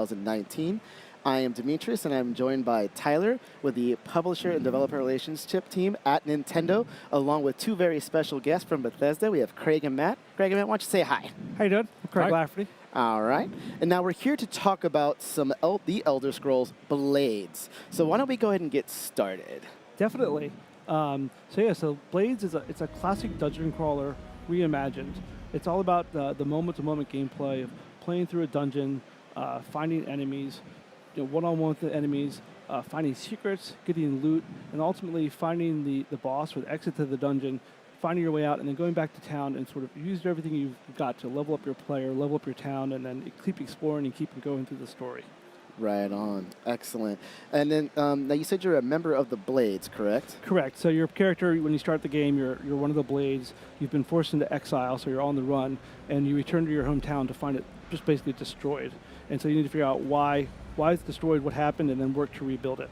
2019. I am Demetrius, and I'm joined by Tyler with the Publisher and Developer Relationship team at Nintendo, along with two very special guests from Bethesda. We have Craig and Matt. Craig and Matt, why don't you say hi? How you doing? I'm Craig Lafferty. All right. And now we're here to talk about the Elder Scrolls Blades. So why don't we go ahead and get started? Definitely. So Blades is a classic dungeon crawler reimagined. It's all about the moment-to-moment gameplay of playing through a dungeon, finding enemies, one-on-one with the enemies, finding secrets, getting loot, and ultimately finding the boss or the exit to the dungeon, finding your way out, and then going back to town and sort of use everything you've got to level up your player, level up your town, and then keep exploring and keep going through the story. Right on. Excellent. And then now you said you're a member of the Blades, correct? Correct. So your character, when you start the game, you're one of the Blades. You've been forced into exile, so you're on the run, and you return to your hometown to find it just basically destroyed. And so you need to figure out why it's destroyed, what happened, and then work to rebuild it.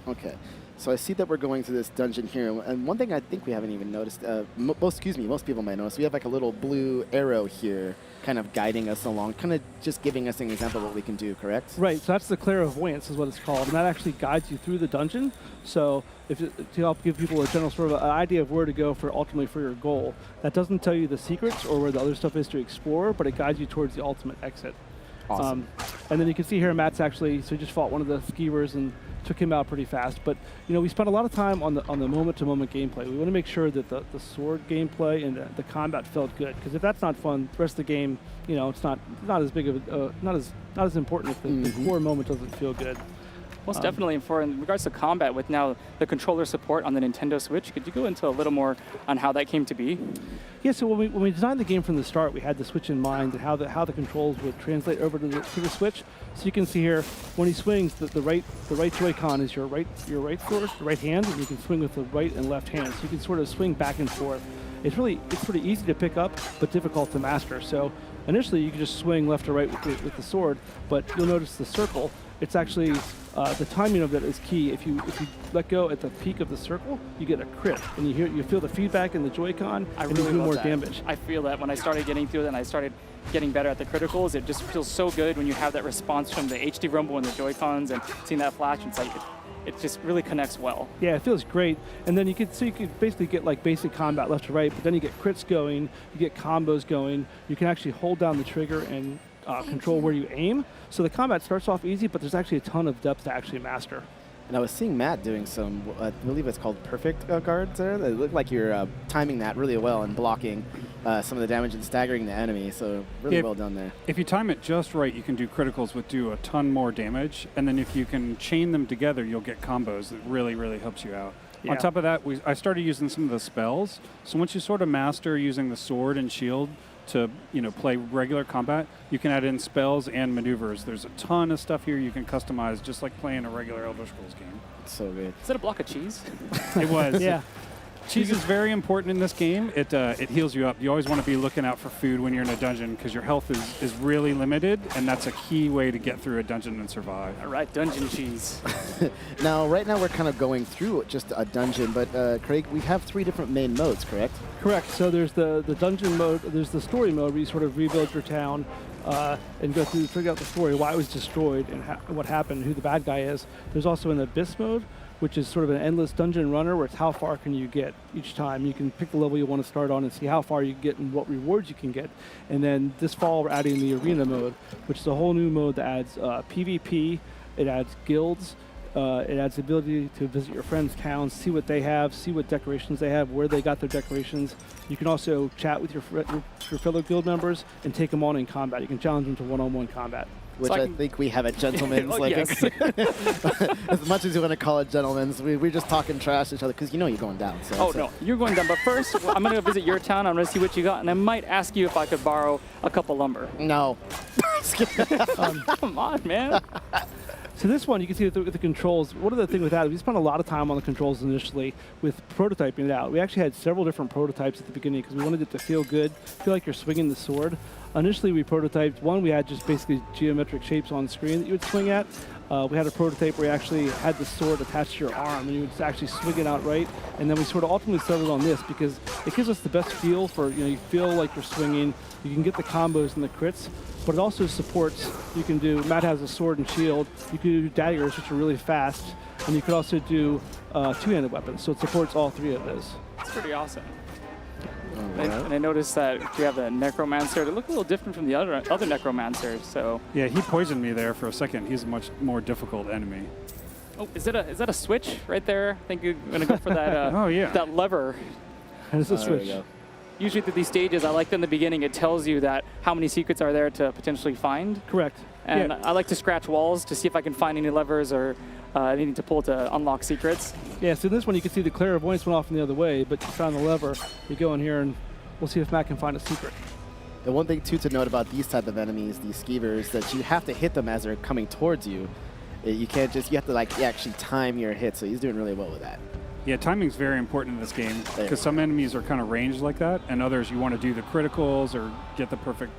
Okay. So I see that we're going through this dungeon here, and one thing I think we haven't even noticed, most people might notice, we have like a little blue arrow here kind of guiding us along, kind of just giving us an example of what we can do, correct? Right, so that's the Clairvoyance is what it's called, and that actually guides you through the dungeon. So to help give people a general sort of an idea of where to go ultimately for your goal. That doesn't tell you the secrets or where the other stuff is to explore, but it guides you towards the ultimate exit. Awesome. And then you can see here Matt's actually, so he just fought one of the skeevers and took him out pretty fast. But we spent a lot of time on the moment-to-moment gameplay. We want to make sure that the sword gameplay and the combat felt good, because if that's not fun, the rest of the game, it's not as big of not as important if the core moment doesn't feel good. Well, it's definitely important. In regards to combat, with now the controller support on the Nintendo Switch, could you go into a little more on how that came to be? Yeah, so when we designed the game from the start, we had the Switch in mind and how the controls would translate over to the Switch. So you can see here, when he swings, the right Joy-Con is your right hand, and you can swing with the right and left hand. So you can sort of swing back and forth. It's pretty easy to pick up, but difficult to master. So initially, you can just swing left or right with the sword, but you'll notice the circle. It's actually the timing of that is key. If you let go at the peak of the circle, you get a crit, and you feel the feedback in the Joy-Con, and you do more damage. I feel that when I started getting through it and I started getting better at the criticals, it just feels so good when you have that response from the HD rumble and the Joy-Cons and seeing that flash. It's like it just really connects well. Yeah, it feels great. And then you could basically get like basic combat left to right, but then you get crits going, you get combos going. You can actually hold down the trigger and control where you aim. So the combat starts off easy, but there's actually a ton of depth to actually master. And I was seeing Matt doing some, I believe it's called perfect guards there. They look like you're timing that really well and blocking some of the damage and staggering the enemy. So really well done there. If you time it just right, you can do criticals which do a ton more damage. And then if you can chain them together, you'll get combos that really, really helps you out. Yeah. On top of that, I started using some of the spells. So once you sort of master using the sword and shield to play regular combat, you can add in spells and maneuvers. There's a ton of stuff here you can customize, just like playing a regular Elder Scrolls game. It's so good. Is that a block of cheese? It was. Yeah. Cheese is very important in this game. It heals you up. You always want to be looking out for food when you're in a dungeon because your health is really limited, and that's a key way to get through a dungeon and survive. All right, dungeon cheese. Now, right now we're kind of going through just a dungeon, but Craig, we have 3 different main modes, correct? Correct. So there's the dungeon mode, there's the story mode where you sort of rebuild your town and go through, figure out the story, why it was destroyed and what happened, who the bad guy is. There's also an abyss mode, which is sort of an endless dungeon runner where it's how far can you get each time. You can pick the level you want to start on and see how far you get and what rewards you can get. And then this fall we're adding the arena mode, which is a whole new mode that adds PvP, it adds guilds, it adds the ability to visit your friends' towns, see what they have, see what decorations they have, where they got their decorations. You can also chat with your fellow guild members and take them on in combat. You can challenge them to one-on-one combat. Which I think we have at Gentlemen's. Yes. As much as you want to call it Gentlemen's, we're just talking trash to each other because you're going down. So no, you're going down. But first, I'm going to visit your town. I'm going to see what you got, and I might ask you if I could borrow a couple lumber. No. Come on, man. So this one, you can see with the controls, one of the things with that, we spent a lot of time on the controls initially with prototyping it out. We actually had several different prototypes at the beginning because we wanted it to feel good, feel like you're swinging the sword. Initially, we prototyped one. We had just basically geometric shapes on screen that you would swing at. We had a prototype where you actually had the sword attached to your arm, and you would actually swing it outright. And then we sort of ultimately settled on this because it gives us the best feel for, you feel like you're swinging. You can get the combos and the crits, but it also supports, you can do, Matt has a sword and shield. You can do daggers, which are really fast, and you could also do two-handed weapons. So it supports all three of those. It's pretty awesome. Right. And I noticed that we have the Necromancer. They look a little different from the other Necromancers. So Yeah, he poisoned me there for a second. He's a much more difficult enemy. oh, is that a switch right there? I think you're gonna go for that. Oh, yeah. That lever. And it's a There we switch. go. Usually through these stages, I like that in the beginning. It tells you that how many secrets are there to potentially find. Correct. And Yeah. I like to scratch walls to see if I can find any levers or anything to pull to unlock secrets. Yeah, so in this one you can see the Clairvoyance went off in the other way, but you found the lever. You go in here and we'll see if Matt can find a secret. The one thing too to note about these type of enemies, these skeevers, that you have to hit them as they're coming towards you. You can't just, you have to like actually time your hit. So he's doing really well with that. Yeah, timing's very important in this game Yeah. because some enemies are kind of ranged like that, and others you want to do the criticals or get the perfect,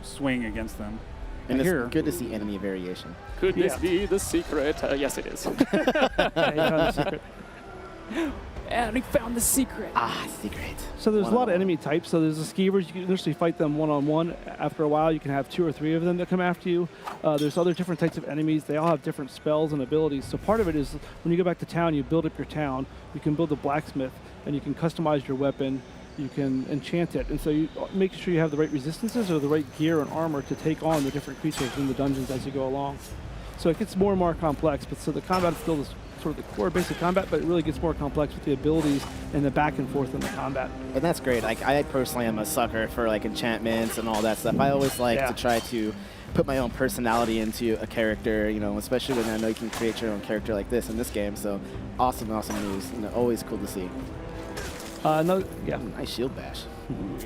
swing against them. And it's here, good to see enemy variation. Could Yeah. this be the secret? Yes, it is. Yeah, you found the secret. And we found the secret. Ah, secret. So there's a lot of One-on-one. enemy types. So there's the skeevers. You can initially fight them one-on-one. After a while, you can have 2 or 3 of them that come after you. There's other different types of enemies. They all have different spells and abilities. So part of it is when you go back to town, you build up your town. You can build a blacksmith, and you can customize your weapon. You can enchant it. And so you make sure you have the right resistances or the right gear and armor to take on the different creatures in the dungeons as you go along. So it gets more and more complex. But so the combat is still sort of the core basic combat, but it really gets more complex with the abilities and the back and forth in the combat. And that's great. Like I personally am a sucker for like enchantments and all that stuff. I always like Yeah. to try to put my own personality into a character, especially when I know you can create your own character like this in this game. So awesome news. Always cool to see. Yeah. Nice shield bash.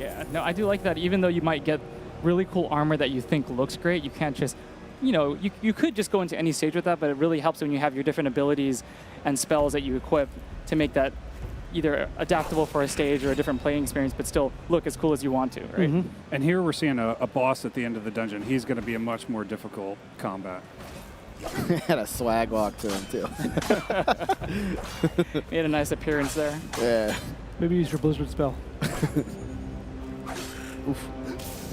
Yeah, no, I do like that. Even though you might get really cool armor that you think looks great, you can't just, you could just go into any stage with that, but it really helps when you have your different abilities and spells that you equip to make that either adaptable for a stage or a different playing experience, but still look as cool as you want to, right? Mm-hmm. And here we're seeing a boss at the end of the dungeon. He's going to be a much more difficult combat. Had a swag walk to him too. He had a nice appearance there. Yeah. Maybe use your Blizzard spell. Oof.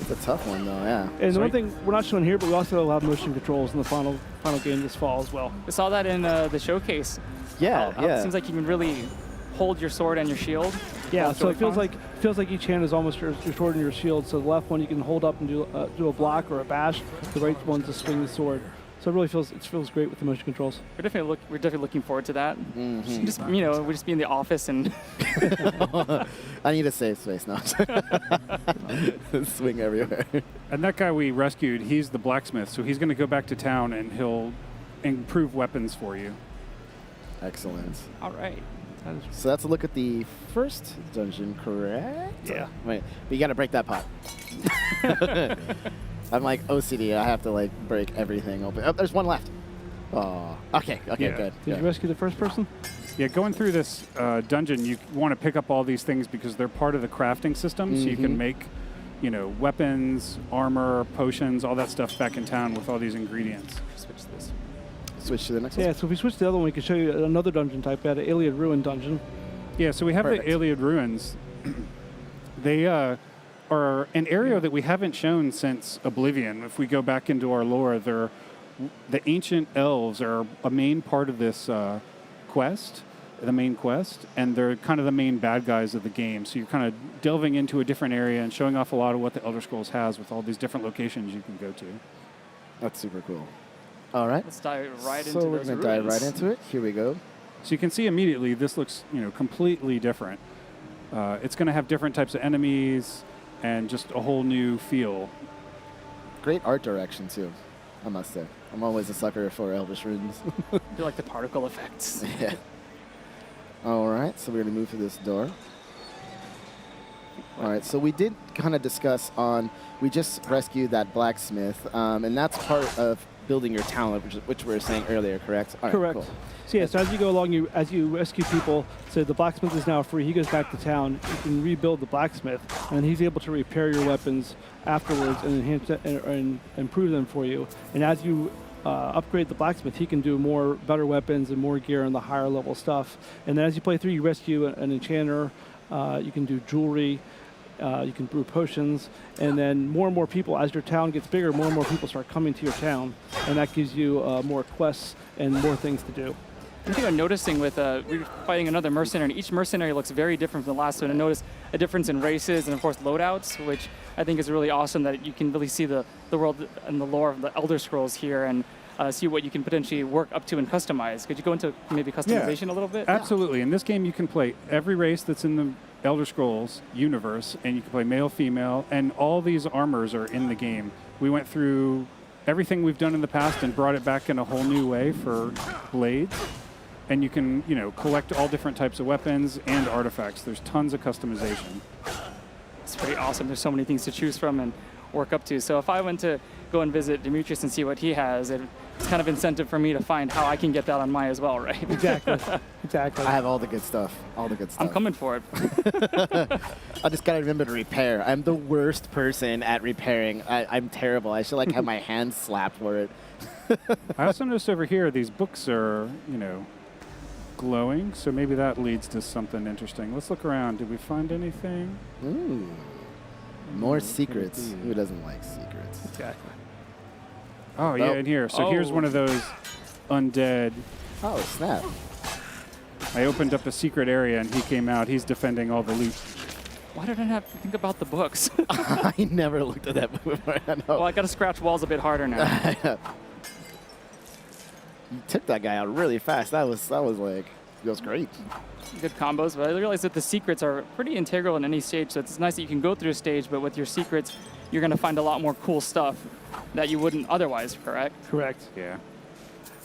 It's a tough one though, yeah. And the Sorry? one thing we're not showing here, but we also have motion controls in the final game this fall as well. I saw that in the showcase. Yeah, How yeah. It seems like you can really hold your sword and your shield. Yeah, Both so it feels Joy-Cons. like each hand is almost your sword and your shield. So the left one you can hold up and do a block or a bash. The right one's to swing the sword. So it really feels great with the motion controls. We're definitely looking forward to that. Mhm. Just we'll just be in the office and I need a safe space now. Swing everywhere. And that guy we rescued, he's the blacksmith, so he's going to go back to town and he'll improve weapons for you. Excellent. all right. So that's a look at the first dungeon, correct? Yeah. Wait, but you got to break that pot. I'm like OCD. I have to like break everything open. Oh, there's one left. Oh, okay, Yeah. good. Did Yeah. you rescue the first person? Yeah, going through this dungeon, you want to pick up all these things because they're part of the crafting system, so you can Mhm. make, weapons, armor, potions, all that stuff back in town with all these ingredients. Switch this. Switch to the next Yeah, one. so if we switch to the other one, we can show you another dungeon type. We had an Iliad Ruin dungeon. Yeah, so we have Perfect. the Iliad Ruins. They are an area that we haven't shown since Oblivion. If we go back into our lore, the ancient elves are a main part of this quest, the main quest, and they're kind of the main bad guys of the game. So you're kind of delving into a different area and showing off a lot of what the Elder Scrolls has with all these different locations you can go to. That's super cool. All right. Let's dive right So into we're those gonna dive ruins. right into it. Here we go. So you can see immediately this looks, completely different. It's going to have different types of enemies and just a whole new feel. Great art direction too, I must say. I'm always a sucker for Elvish runes. I feel like the particle effects. Yeah. All right, so we're gonna move to this door. All right, so we did kind of discuss we just rescued that blacksmith, and that's part of building your talent, which we were saying earlier, correct? All right, Correct. cool. So yeah, so as you go along, as you rescue people, so the blacksmith is now free. He goes back to town. You can rebuild the blacksmith, and then he's able to repair your weapons afterwards and enhance it and improve them for you. And as you upgrade the blacksmith, he can do better weapons and more gear and the higher level stuff. And then as you play through, you rescue an enchanter. You can do jewelry. You can brew potions. And then more and more people, as your town gets bigger, more and more people start coming to your town. And that gives you more quests and more things to do. I think I'm noticing with we're fighting another mercenary. Each mercenary looks very different from the last one. I noticed a difference in races and, of course, loadouts, which I think is really awesome that you can really see the world and the lore of the Elder Scrolls here and see what you can potentially work up to and customize. Could you go into maybe customization a little bit? Absolutely. In this game, you can play every race that's in the Elder Scrolls universe, and you can play male, female, and all these armors are in the game. We went through everything we've done in the past and brought it back in a whole new way for blades. And you can, collect all different types of weapons and artifacts. There's tons of customization. It's pretty awesome. There's so many things to choose from and work up to. So if I went to go and visit Demetrius and see what he has, it's kind of incentive for me to find how I can get that on my as well, right? Exactly. Exactly. I have all the good stuff. All the good stuff. I'm coming for it. I just gotta remember to repair. I'm the worst person at repairing. I'm terrible. I should have my hands slapped for it. I also noticed over here these books are, glowing, so maybe that leads to something interesting. Let's look around. Did we find anything? Ooh. More secrets. Who doesn't like secrets? Exactly. Oh, yeah, in here. So here's one of those undead. Oh, snap. I opened up a secret area, and he came out. He's defending all the loot. Why did I not think about the books? I never looked at that before. I know. Well, I got to scratch walls a bit harder now. You took that guy out really fast. That was great. Good combos, but I realized that the secrets are pretty integral in any stage, so it's nice that you can go through a stage, but with your secrets, you're going to find a lot more cool stuff that you wouldn't otherwise, correct? Correct. Yeah.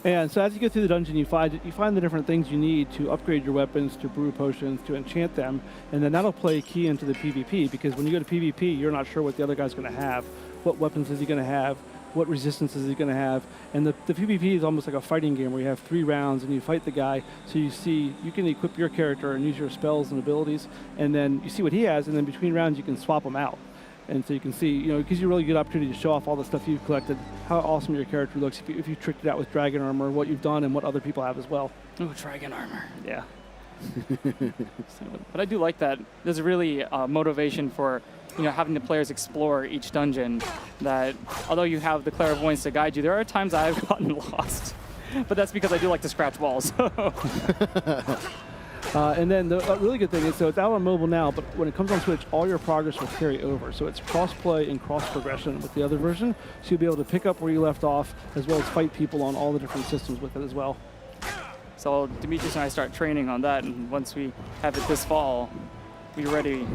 And so as you go through the dungeon, you find the different things you need to upgrade your weapons, to brew potions, to enchant them, and then that'll play key into the PvP, because when you go to PvP, you're not sure what the other guy's going to have. What weapons is he going to have? What resistance is he going to have? And the PvP is almost like a fighting game where you have 3 rounds and you fight the guy, so you can equip your character and use your spells and abilities, and then you see what he has, and then between rounds you can swap them out. And so you can see, it gives you a really good opportunity to show off all the stuff you've collected, how awesome your character looks, if you tricked it out with dragon armor, what you've done, and what other people have as well. Oh, dragon armor. Yeah. But I do like that. There's really motivation for having the players explore each dungeon. That although you have the clairvoyance to guide you, there are times I've gotten lost. But that's because I do like to scratch walls. And then the really good thing is, so it's out on mobile now, but when it comes on Switch, all your progress will carry over. So it's cross-play and cross-progression with the other version. So you'll be able to pick up where you left off, as well as fight people on all the different systems with it as well. So Demetrius and I start training on that, and once we have it this fall, we're ready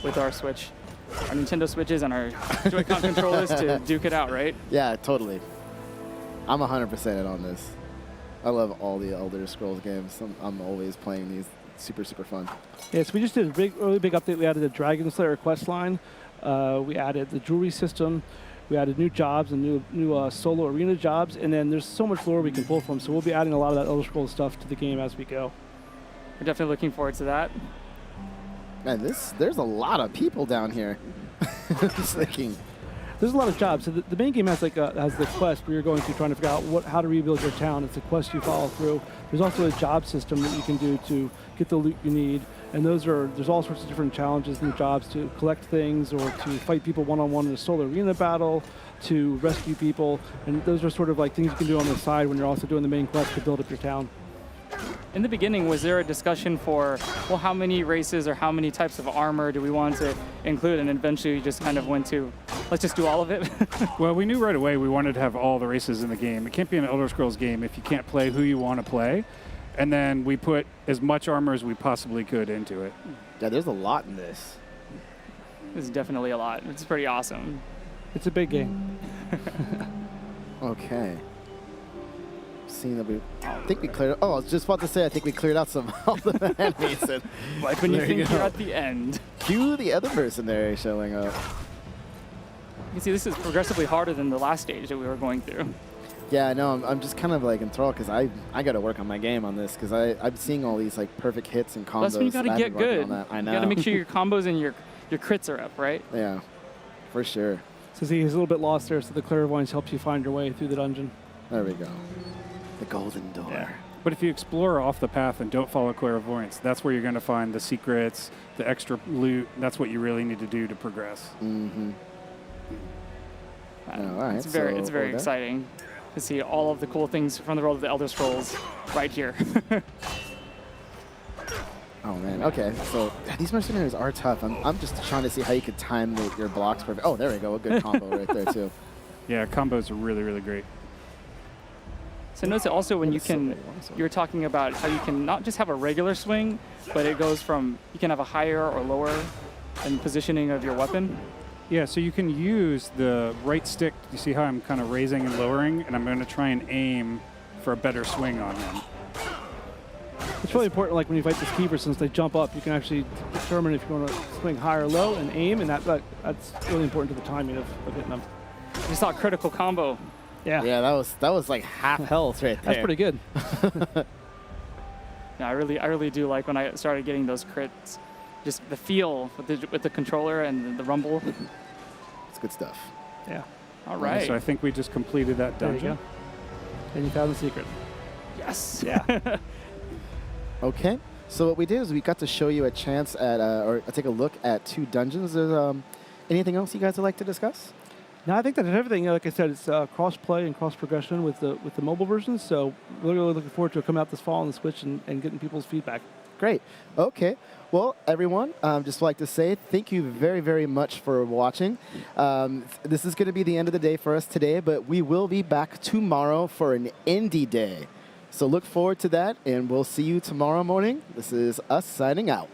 with our Switch, our Nintendo Switches and our Joy-Con controllers to duke it out, right? Yeah, totally. I'm 100% in on this. I love all the Elder Scrolls games. I'm always playing these. Super, super fun. Yes, we just did a really big update. We added a Dragon Slayer quest line. We added the jewelry system. We added new jobs and new solo arena jobs. And then there's so much lore we can pull from. So we'll be adding a lot of that Elder Scrolls stuff to the game as we go. We're definitely looking forward to that. Man, there's a lot of people down here. Just thinking. There's a lot of jobs. So the main game has has the quest where you're going through trying to figure out how to rebuild your town. It's a quest you follow through. There's also a job system that you can do to get the loot you need. And there's all sorts of different challenges in the jobs to collect things or to fight people one-on-one in a solo arena battle, to rescue people. And those are sort of like things you can do on the side when you're also doing the main quest to build up your town. In the beginning, was there a discussion for, well, how many races or how many types of armor do we want to include? And eventually you just kind of went to, let's just do all of it? Well, we knew right away we wanted to have all the races in the game. It can't be an Elder Scrolls game if you can't play who you want to play. And then we put as much armor as we possibly could into it. Yeah, there's a lot in this. This is definitely a lot. It's pretty awesome. It's a big game. Okay. Seeing that I think we cleared. Oh, I was just about to say. I think we cleared out some of the enemies. And Like when you there think go. you're at the end. Cue the other mercenary showing up. You can see this is progressively harder than the last stage that we were going through. Yeah, I know. I'm just kind of like enthralled because I got to work on my game on this because I'm seeing all these like perfect hits and combos. That's when you got to and I've get been working good. on that. I know. You got to make sure your combos and your crits are up, right? Yeah, for sure. So see, he's a little bit lost there, so the clairvoyance helps you find your way through the dungeon. There we go. The golden door. Yeah. But if you explore off the path and don't follow Clairvoyance, that's where you're going to find the secrets, the extra loot. That's what you really need to do to progress. Mm-hmm. All right, It's very over exciting to see all of the cool things from the world of the Elder Scrolls right here. Oh man. Okay. So these mercenaries are tough. I'm just trying to see how you could time your blocks perfect. Oh, there we go. A good combo right there too. Yeah, combos are really, really great. So notice that also when you were talking about how you can not just have a regular swing, but it goes from, you can have a higher or lower in positioning of your weapon. Yeah, so you can use the right stick. You see how I'm kind of raising and lowering, and I'm going to try and aim for a better swing on them. It's really important, like when you fight this keeper, since they jump up, you can actually determine if you want to swing high or low and aim, and that's really important to the timing of hitting them. You saw a critical combo. Yeah. Yeah, that was like half health right there. That's pretty good. Yeah, I really do like when I started getting those crits. Just the feel with the controller and the rumble. It's good stuff. Yeah. All right. So I think we just completed that There you dungeon. go. And you found the secret. Yes. Yeah. Okay. So what we did is we got to show you a chance at, or take a look at 2 dungeons. There's anything else you guys would like to discuss? No, I think that's everything. Like I said, it's cross-play and cross-progression with the mobile versions. So really looking forward to it coming out this fall on the Switch and getting people's feedback. Great. Okay. Well, everyone, just like to say thank you very, very much for watching. This is going to be the end of the day for us today, but we will be back tomorrow for an indie day. So look forward to that, and we'll see you tomorrow morning. This is us signing out.